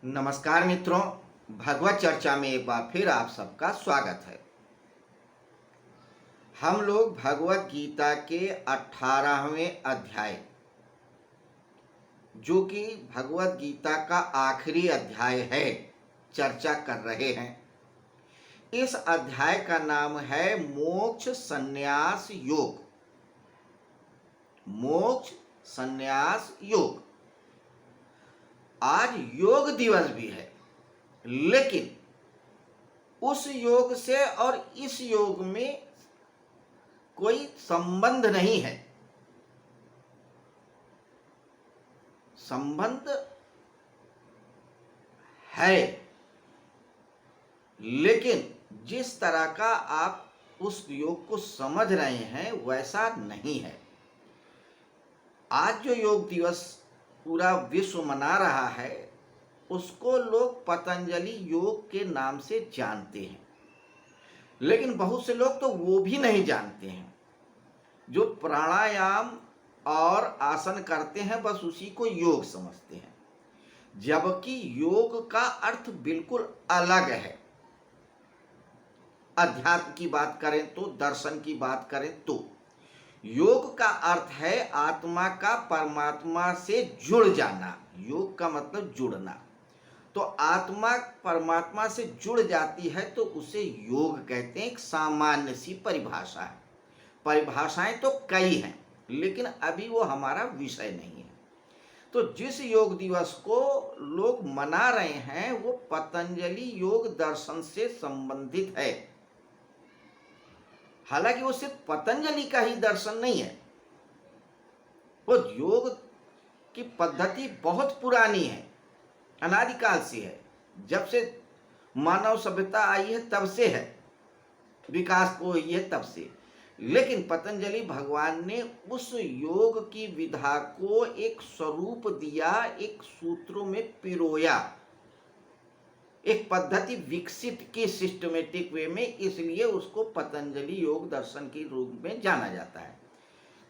नमस्कार मित्रों, भगवत चर्चा में एक बार फिर आप सबका स्वागत है। हम लोग भगवत गीता के 18वें अध्याय, जो कि भगवत गीता का आखिरी अध्याय है, चर्चा कर रहे हैं। इस अध्याय का नाम है मोक्ष संन्यास योग। मोक्ष संन्यास योग। आज योग दिवस भी है, लेकिन उस योग से और इस योग में कोई संबंध नहीं है। संबंध है, लेकिन जिस तरह का आप उस योग को समझ रहे हैं वैसा नहीं है। आज जो योग दिवस पूरा विश्व मना रहा है, उसको लोग पतंजलि योग के नाम से जानते हैं, लेकिन बहुत से लोग तो वो भी नहीं जानते हैं। जो प्राणायाम और आसन करते हैं बस उसी को योग समझते हैं, जबकि योग का अर्थ बिल्कुल अलग है। अध्यात्म की बात करें तो, दर्शन की बात करें तो योग का अर्थ है आत्मा का परमात्मा से जुड़ जाना। योग का मतलब जुड़ना। तो आत्मा परमात्मा से जुड़ जाती है तो उसे योग कहते हैं। एक सामान्य सी परिभाषा है। परिभाषाएं तो कई हैं, लेकिन अभी वो हमारा विषय नहीं है। तो जिस योग दिवस को लोग मना रहे हैं वो पतंजलि योग दर्शन से संबंधित है। हालांकि वो सिर्फ पतंजलि का ही दर्शन नहीं है। वो योग की पद्धति बहुत पुरानी है, अनादिकाल से है। जब से मानव सभ्यता आई है तब से है, विकास को हुई है तब से। लेकिन पतंजलि भगवान ने उस योग की विधा को एक स्वरूप दिया, एक सूत्रों में पिरोया, एक पद्धति विकसित की सिस्टमेटिक वे में। इसलिए उसको पतंजलि योग दर्शन के रूप में जाना जाता है,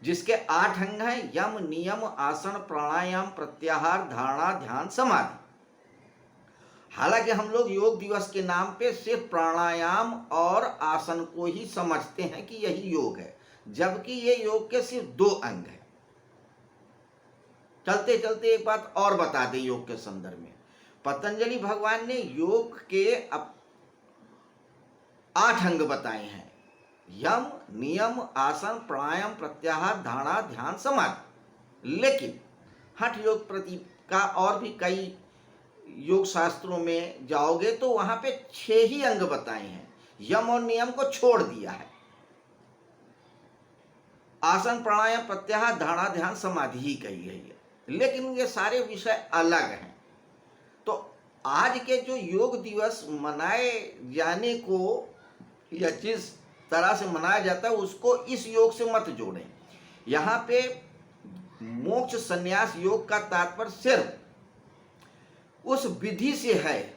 जिसके 8 अंग हैं: यम, नियम, आसन, प्राणायाम, प्रत्याहार, धारणा, ध्यान, समाधि। हालांकि हम लोग योग दिवस के नाम पे सिर्फ प्राणायाम और आसन को ही समझते हैं कि यही योग है, जबकि ये योग के सिर्फ 2 अंग हैं। चलते चलते एक बात और बता दें योग के संदर्भ में। पतंजलि भगवान ने योग के 8 अंग बताए हैं: यम, नियम, आसन, प्राणायाम, प्रत्याहार, धारणा, ध्यान, समाधि। लेकिन हठ योग प्रति का और भी कई योग शास्त्रों में जाओगे तो वहां पे 6 ही अंग बताए हैं। यम और नियम को छोड़ दिया है। आसन, प्राणायाम, प्रत्याहार, धारणा, ध्यान, समाधि ही कही गई है, लेकिन ये सारे विषय अलग हैं। तो आज के जो योग दिवस मनाए जाने को या जिस तरह से मनाया जाता है उसको इस योग से मत जोड़ें। यहाँ पे मोक्ष संन्यास योग का तात्पर्य सिर्फ उस विधि से है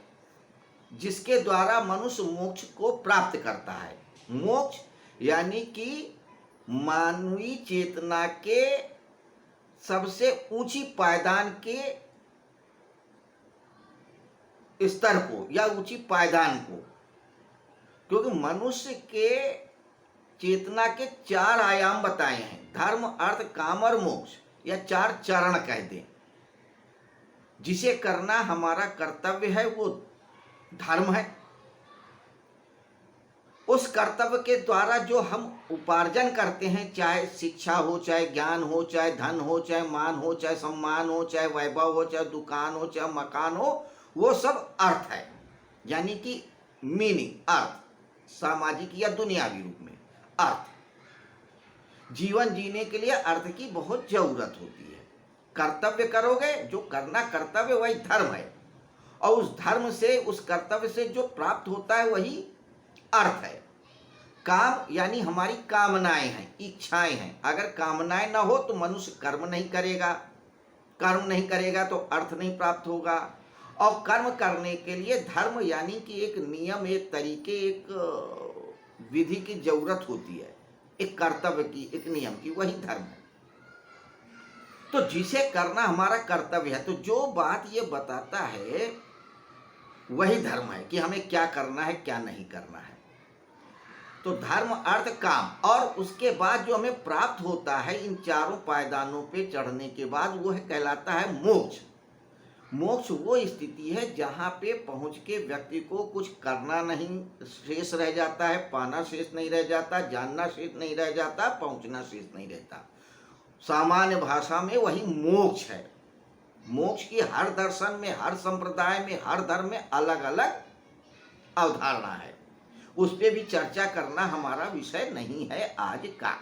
जिसके द्वारा मनुष्य मोक्ष को प्राप्त करता है। मोक्ष यानी कि मानवीय चेतना के सबसे ऊंची पायदान के स्तर को या ऊंची पायदान को, क्योंकि मनुष्य के चेतना के 4 आयाम बताए हैं: धर्म, अर्थ, काम और मोक्ष, या 4 चरण कह दें। जिसे करना हमारा कर्तव्य है वो धर्म है। उस कर्तव्य के द्वारा जो हम उपार्जन करते हैं, चाहे शिक्षा हो, चाहे ज्ञान हो, चाहे धन हो, चाहे मान हो, चाहे सम्मान हो, चाहे वैभव हो, चाहे दुकान हो, चाहे मकान हो, वो सब अर्थ है। यानी कि मीनिंग, अर्थ, सामाजिक या दुनियावी रूप में अर्थ। जीवन जीने के लिए अर्थ की बहुत जरूरत होती है। कर्तव्य करोगे, जो करना कर्तव्य वही धर्म है, और उस धर्म से, उस कर्तव्य से जो प्राप्त होता है वही अर्थ है। काम यानी हमारी कामनाएं हैं, इच्छाएं हैं। अगर कामनाएं ना हो तो मनुष्य कर्म नहीं करेगा, कर्म नहीं करेगा तो अर्थ नहीं प्राप्त होगा। और कर्म करने के लिए धर्म यानी कि एक नियम, एक तरीके, एक विधि की जरूरत होती है, एक कर्तव्य की, एक नियम की, वही धर्म है। तो जिसे करना हमारा कर्तव्य है, तो जो बात ये बताता है वही धर्म है कि हमें क्या करना है क्या नहीं करना है। तो धर्म अर्थ काम, और उसके बाद जो हमें प्राप्त होता है इन चारों पायदानों पे चढ़ने के बाद, वो है कहलाता है मोक्ष। मोक्ष वो स्थिति है जहाँ पे पहुँच के व्यक्ति को कुछ करना नहीं शेष रह जाता है, पाना शेष नहीं रह जाता, जानना शेष नहीं रह जाता, पहुँचना शेष नहीं रहता। सामान्य भाषा में वही मोक्ष है। मोक्ष की हर दर्शन में, हर संप्रदाय में, हर धर्म में अलग अलग अवधारणा है। उस पर भी चर्चा करना हमारा विषय नहीं है आज का।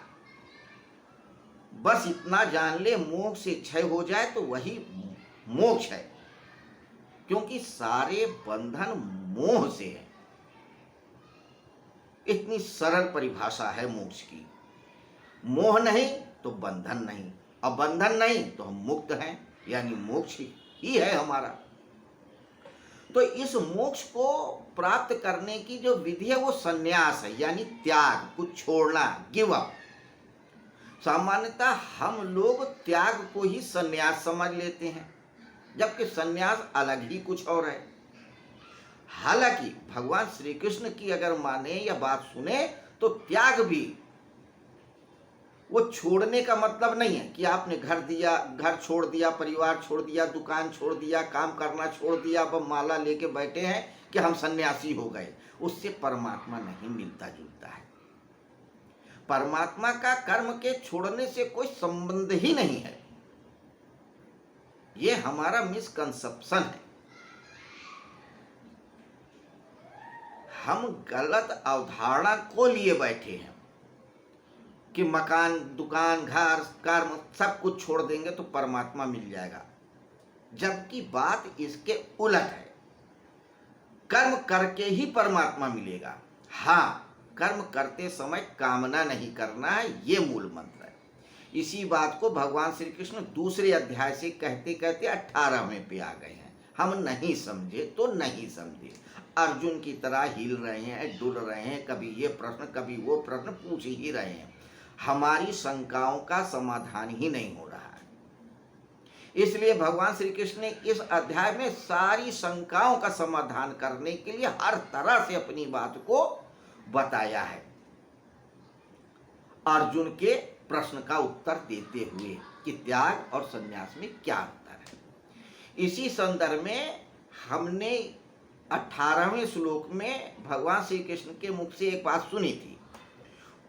बस इतना जान ले, मोक्ष से क्षय हो जाए तो वही मोक्ष है, क्योंकि सारे बंधन मोह से है। इतनी सरल परिभाषा है मोक्ष की। मोह नहीं तो बंधन नहीं, और बंधन नहीं तो हम मुक्त हैं, यानी मोक्ष ही है हमारा। तो इस मोक्ष को प्राप्त करने की जो विधि है वो संन्यास है, यानी त्याग, कुछ छोड़ना, गिव अप। सामान्यतः हम लोग त्याग को ही संन्यास समझ लेते हैं, जबकि संन्यास अलग ही कुछ और है। हालांकि भगवान श्री कृष्ण की अगर माने या बात सुने तो त्याग भी वो छोड़ने का मतलब नहीं है कि आपने घर दिया, घर छोड़ दिया, परिवार छोड़ दिया, दुकान छोड़ दिया, काम करना छोड़ दिया, अब माला लेके बैठे हैं कि हम सन्यासी हो गए। उससे परमात्मा नहीं मिलता जुलता है। परमात्मा का कर्म के छोड़ने से कोई संबंध ही नहीं है। ये हमारा मिसकंसेप्शन है। हम गलत अवधारणा को लिए बैठे हैं कि मकान, दुकान, घर, कर्म सब कुछ छोड़ देंगे तो परमात्मा मिल जाएगा, जबकि बात इसके उलट है। कर्म करके ही परमात्मा मिलेगा। हाँ, कर्म करते समय कामना नहीं करना है, ये मूल मंत्र है। इसी बात को भगवान श्री कृष्ण दूसरे अध्याय से कहते कहते 18वें पे आ गए हैं। हम नहीं समझे तो नहीं समझे, अर्जुन की तरह हिल रहे हैं, डुल रहे हैं, कभी ये प्रश्न कभी वो प्रश्न पूछ ही रहे हैं। हमारी शंकाओं का समाधान ही नहीं हो रहा है। इसलिए भगवान श्री कृष्ण ने इस अध्याय में सारी शंकाओं का समाधान करने के लिए हर तरह से अपनी बात को बताया है, अर्जुन के प्रश्न का उत्तर देते हुए कि त्याग और संन्यास में क्या अंतर है। इसी संदर्भ में हमने 18वें श्लोक में भगवान श्री कृष्ण के मुख से एक बात सुनी थी।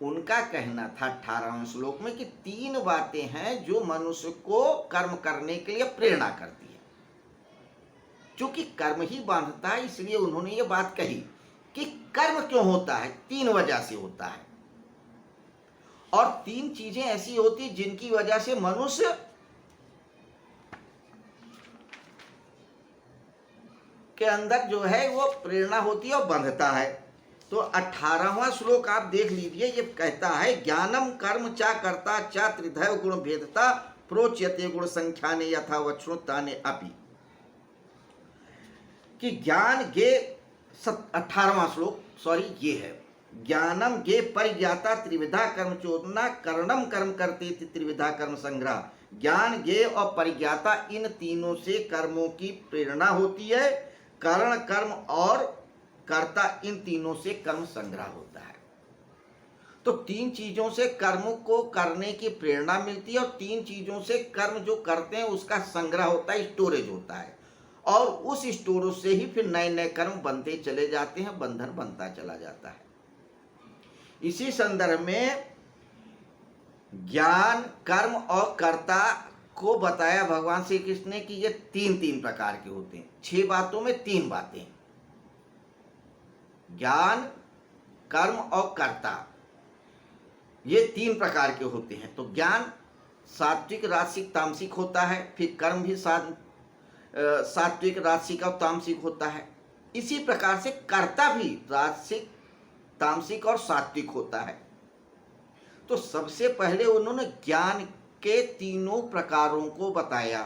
उनका कहना था 18वें श्लोक में कि 3 बातें हैं जो मनुष्य को कर्म करने के लिए प्रेरणा करती है। चूंकि कर्म ही बांधता है, इसलिए उन्होंने ये बात कही कि कर्म क्यों होता है, 3 वजह से होता है। और 3 चीजें ऐसी होती जिनकी वजह से मनुष्य के अंदर जो है वो प्रेरणा होती है और बंधता है। तो 18वां श्लोक आप देख लीजिए। ये कहता है, ज्ञानम कर्म चा कर्ता चा त्रिधैव गुण भेदता प्रोच्यते गुण संख्याने यथा वक्षुताने अपि। कि ज्ञान गे 18वां श्लोक, सॉरी ये है, ज्ञानम गे परिज्ञाता त्रिविधा कर्म चोदना करणम कर्म करते त्रिविधा कर्म संग्रह। ज्ञान गे और परिज्ञाता, इन तीनों से कर्मों की प्रेरणा होती है। करण, कर्म और कर्ता, इन तीनों से कर्म संग्रह होता है। तो 3 चीजों से कर्म को करने की प्रेरणा मिलती है, और 3 चीजों से कर्म जो करते हैं उसका संग्रह होता है, स्टोरेज होता है। और उस स्टोरेज से ही फिर नए नए कर्म बनते चले जाते हैं, बंधन बनता चला जाता है। इसी संदर्भ में ज्ञान, कर्म और कर्ता को बताया भगवान श्री कृष्ण ने कि ये 3 प्रकार के होते हैं। 6 बातों में 3 बातें, ज्ञान, कर्म और कर्ता, ये 3 प्रकार के होते हैं। तो ज्ञान सात्विक, राजसिक, तामसिक होता है। फिर कर्म भी सात्विक, राजसिक और तामसिक होता है। इसी प्रकार से कर्ता भी राजसिक, तामसिक और सात्विक होता है। तो सबसे पहले उन्होंने ज्ञान के 3 प्रकारों को बताया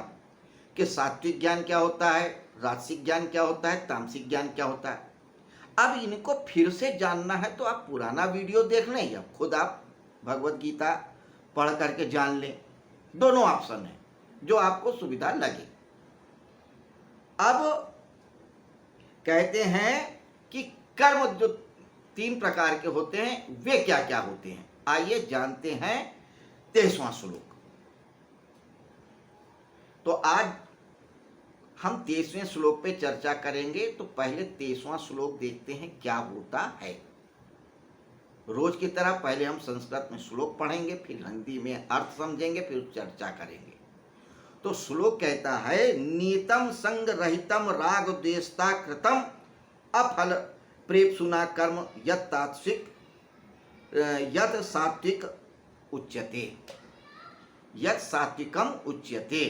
कि सात्विक ज्ञान क्या होता है, राजसिक ज्ञान क्या होता है, तामसिक ज्ञान क्या होता है। अब इनको फिर से जानना है तो आप पुराना वीडियो देख लें या खुद आप भगवत गीता पढ़ करके जान लें। दोनों ऑप्शन है, जो आपको सुविधा लगे। अब कहते हैं कि कर्म जो 3 प्रकार के होते हैं वे क्या क्या होते हैं। आइए जानते हैं 23वां श्लोक। तो आज हम 23वें श्लोक पे चर्चा करेंगे। तो पहले 23वां श्लोक देखते हैं क्या होता है। रोज की तरह पहले हम संस्कृत में श्लोक पढ़ेंगे, फिर हिंदी में अर्थ समझेंगे, फिर चर्चा करेंगे। तो श्लोक कहता है, नीतम संग रहितम राग द्वेषता कृतम अफल प्रेप्सुना कर्म यत् तात्विक यत् सात्विक उच्यते, यत् सात्विकम उच्यते।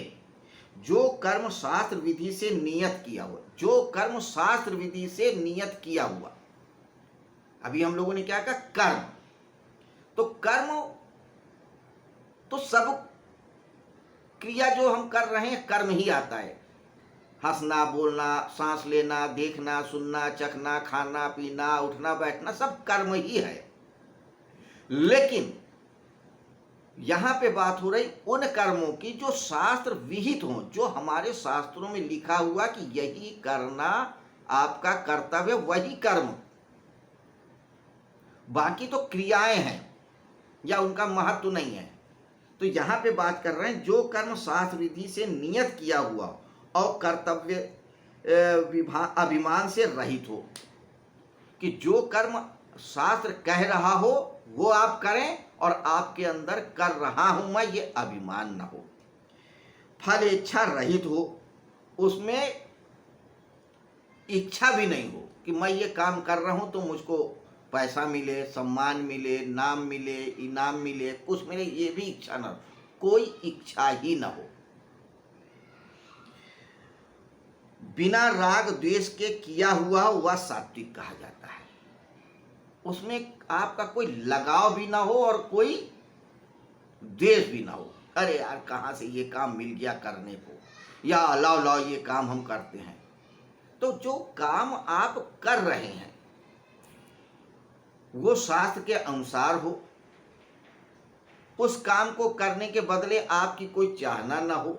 जो कर्म शास्त्र विधि से नियत किया हुआ, जो कर्म शास्त्र विधि से नियत किया हुआ। अभी हम लोगों ने क्या कहा, कर्म। तो कर्म तो सब क्रिया जो हम कर रहे हैं कर्म ही आता है। हंसना, बोलना, सांस लेना, देखना, सुनना, चखना, खाना, पीना, उठना, बैठना सब कर्म ही है। लेकिन यहां पे बात हो रही उन कर्मों की जो शास्त्र विहित हो, जो हमारे शास्त्रों में लिखा हुआ कि यही करना आपका कर्तव्य, वही कर्म। बाकी तो क्रियाएं हैं या उनका महत्व नहीं है। तो यहां पे बात कर रहे हैं जो कर्म शास्त्र विधि से नियत किया हुआ और कर्तव्य अभिमान से रहित हो, कि जो कर्म शास्त्र कह रहा हो वो आप करें और आपके अंदर कर रहा हूं मैं, ये अभिमान न हो। फल इच्छा रहित हो, उसमें इच्छा भी नहीं हो कि मैं ये काम कर रहा हूं तो मुझको पैसा मिले, सम्मान मिले, नाम मिले, इनाम मिले, कुछ मिले, ये भी इच्छा न हो। कोई इच्छा ही न हो। बिना राग द्वेष के किया हुआ वह सात्विक कहा जाता है। उसमें आपका कोई लगाव भी ना हो और कोई द्वेष भी ना हो। अरे यार कहाँ से ये काम मिल गया करने को, या लाओ लाओ ये काम हम करते हैं। तो जो काम आप कर रहे हैं वो शास्त्र के अनुसार हो, उस काम को करने के बदले आपकी कोई चाहना ना हो।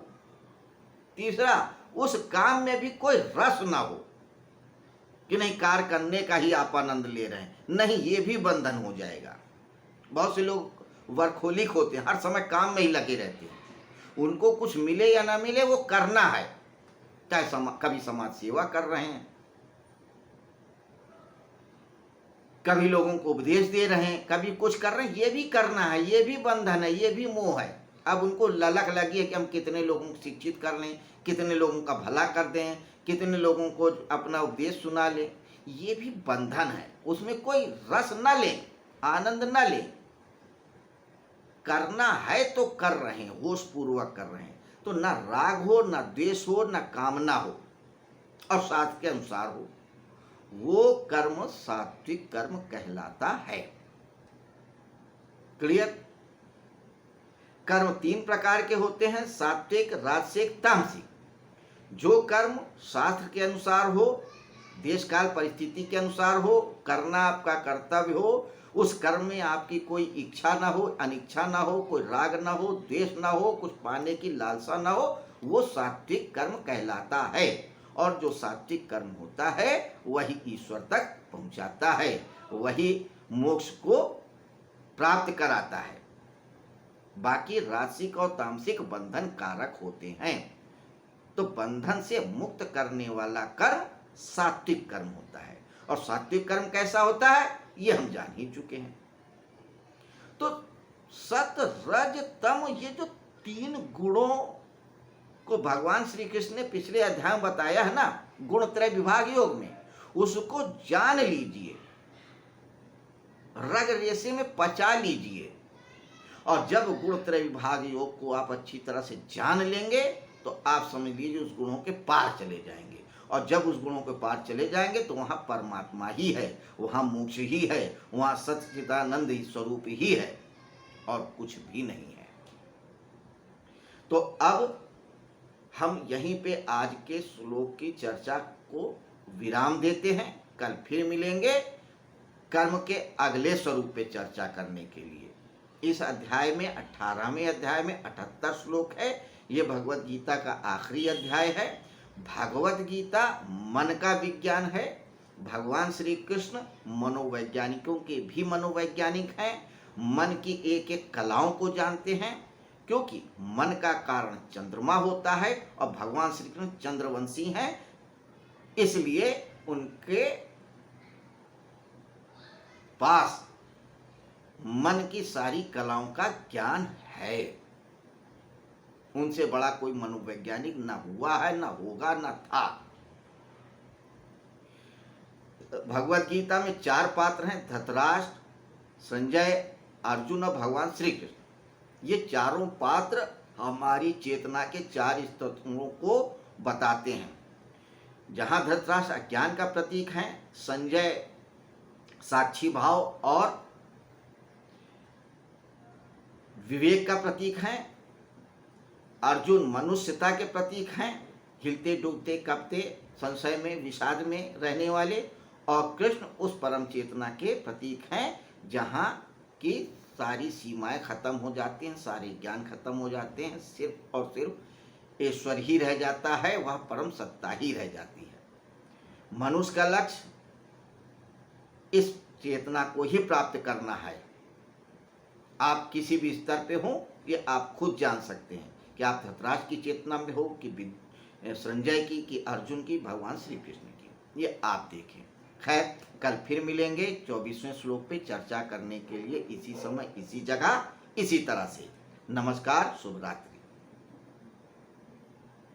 तीसरा, उस काम में भी कोई रस ना हो कि नहीं कार्य करने का ही आप आनंद ले रहे हैं, नहीं, ये भी बंधन हो जाएगा। बहुत से लोग वर्कहोलिक होते हैं, हर समय काम में ही लगे रहते हैं। उनको कुछ मिले या ना मिले वो करना है, चाहे कभी समाज सेवा कर रहे हैं, कभी लोगों को उपदेश दे रहे हैं, कभी कुछ कर रहे हैं, ये भी करना है, ये भी बंधन है, ये भी मोह है। अब उनको ललक लगी है कि हम कितने लोगों को शिक्षित कर लें, कितने लोगों का भला कर दें, कितने लोगों को अपना उपदेश सुना लें, ये भी बंधन है। उसमें कोई रस न लें, आनंद न लें। करना है तो कर रहे हैं, होश पूर्वक कर रहे हैं, तो ना राग हो, ना द्वेष हो, ना कामना हो और शास्त्र के अनुसार हो, वो कर्म सात्विक कर्म कहलाता है। क्लियर? कर्म 3 प्रकार के होते हैं, सात्विक, राजसिक, तामसिक। जो कर्म शास्त्र के अनुसार हो, देश काल परिस्थिति के अनुसार हो, करना आपका कर्तव्य हो, उस कर्म में आपकी कोई इच्छा ना हो, अनिच्छा ना हो, कोई राग ना हो, द्वेष ना हो, कुछ पाने की लालसा ना हो, वो सात्विक कर्म कहलाता है। और जो सात्विक कर्म होता है वही ईश्वर तक पहुंचाता है, वही मोक्ष को प्राप्त कराता है। बाकी राजसिक और तामसिक बंधन कारक होते हैं। तो बंधन से मुक्त करने वाला कर्म सात्विक कर्म होता है। और सात्विक कर्म कैसा होता है ये हम जान ही चुके हैं। तो सत, रज, तम, ये जो 3 गुणों को भगवान श्री कृष्ण ने पिछले अध्याय में बताया है ना, गुण त्रय विभाग योग में, उसको जान लीजिए, रग रेसे में पचा लीजिए। और जब गुण त्रय विभाग योग को आप अच्छी तरह से जान लेंगे तो आप समझ लीजिए उस गुणों के पार चले जाएंगे। और जब उस गुणों के पार चले जाएंगे तो वहां परमात्मा ही है, वहां मोक्ष ही है, वहां सच्चिदानंद स्वरूप ही है और कुछ भी नहीं है। तो अब हम यहीं पे आज के श्लोक की चर्चा को विराम देते हैं। कल फिर मिलेंगे कर्म के अगले स्वरूप पे चर्चा करने के लिए। इस अध्याय में 18वें अध्याय में 78 श्लोक है। ये भगवत गीता का आखिरी अध्याय है। भागवत गीता मन का विज्ञान है। भगवान श्री कृष्ण मनोवैज्ञानिकों के भी मनोवैज्ञानिक हैं, मन की एक एक कलाओं को जानते हैं, क्योंकि मन का कारण चंद्रमा होता है और भगवान श्री कृष्ण चंद्रवंशी हैं, इसलिए उनके पास मन की सारी कलाओं का ज्ञान है। उनसे बड़ा कोई मनोवैज्ञानिक ना हुआ है, ना होगा, ना था। भगवत गीता में 4 पात्र हैं, धृतराष्ट्र, संजय, अर्जुन और भगवान श्री कृष्ण। ये चारों पात्र हमारी चेतना के 4 स्तरों को बताते हैं। जहाँ धृतराष्ट्र अज्ञान का प्रतीक है, संजय साक्षी भाव और विवेक का प्रतीक है, अर्जुन मनुष्यता के प्रतीक हैं, हिलते डूबते कपते संशय में विषाद में रहने वाले, और कृष्ण उस परम चेतना के प्रतीक हैं जहाँ की सारी सीमाएं खत्म हो जाती हैं, सारे ज्ञान खत्म हो जाते हैं, सिर्फ और सिर्फ ईश्वर ही रह जाता है, वह परम सत्ता ही रह जाती है। मनुष्य का लक्ष्य इस चेतना को ही प्राप्त करना है। आप किसी भी स्तर पे हो, ये आप खुद जान सकते हैं कि आप धृतराष्ट्र की चेतना में हो कि संजय की, कि अर्जुन की, भगवान श्री कृष्ण की, ये आप देखें। खैर, कल फिर मिलेंगे 24वें श्लोक पे चर्चा करने के लिए, इसी समय, इसी जगह, इसी तरह से। नमस्कार, शुभ रात्रि।